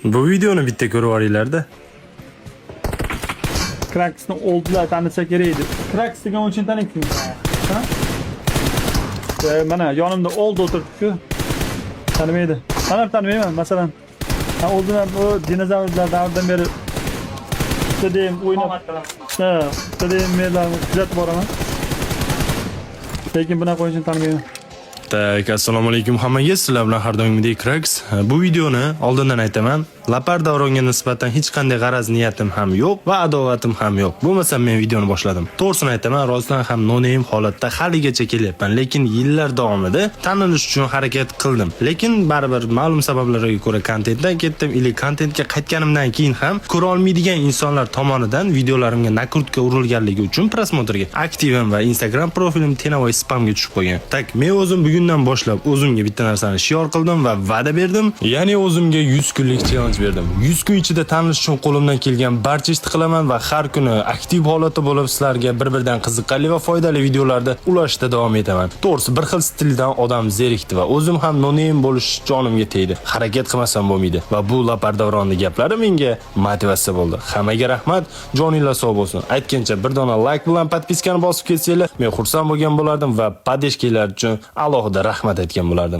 Bu videoni bitta ko'rib olinglar-da. Kraksni oldilar tanisa kerak edi. Kraks degan o'yinchini taniysizmi? Ha? Mana yonimda oldi o'tiribdi-ku. Tanimaydi. Men ham tanimayman, masalan. Oldindan bu dinozavrlar davridan beri istadiyim o'ynab. Ha, istadiyim menlarni kuzatib boraman. Lekin bunaqa o'yinchini tanimayman. Tak, assalomu alaykum hammaga. Sizlar bilan har doimgidek Kraks. Bu videoni oldindan aytaman. Lapar davronga nisbatan hech qanday g'araz niyatim ham yo'q va adovatim ham yo'q. Bo'lmasam men videoni boshladim. To'g'risini aytaman, rostdan ham no-name holatda haligacha kelyapman, lekin yillar davomida tanilish uchun harakat qildim. Lekin baribir ma'lum sabablarga ko'ra kontentdan ketdim. Ili kontentga qaytganimdan keyin ham ko'ra olmaydigan insonlar tomonidan videolarimga nakrutka urilganligi uchun prosmotrga aktivim va Instagram profilim tenavoy spamga tushib qolgan. Tak, men o'zim bugundan boshlab o'zimga bitta narsani shior qildim va va'da berdim. Ya'ni o'zimga 100 kunlik challenge berdim. 100 kun ichida tanilish uchun qo'limdan kelgan barcha ishni qilaman va har kuni aktiv holatda bo'lib sizlarga bir-biridan qiziqarli va foydali videolarda ulashishda davom etaman. To'g'risi bir xil stildan odam zerikdi va o'zim ham no-name bo'lish jonimga tegdi. Harakat qilmasam bo'lmaydi va bu lapar davronni gaplari menga motivatsiya bo'ldi. Hammaga rahmat, joninglar sog' bo'lsin. Aytgancha bir dona like bilan podpiskani bosib ketsanglar, men xursand bo'lgan bo'lardim va podeshkalar uchun alohida rahmat aytgan bo'lardim.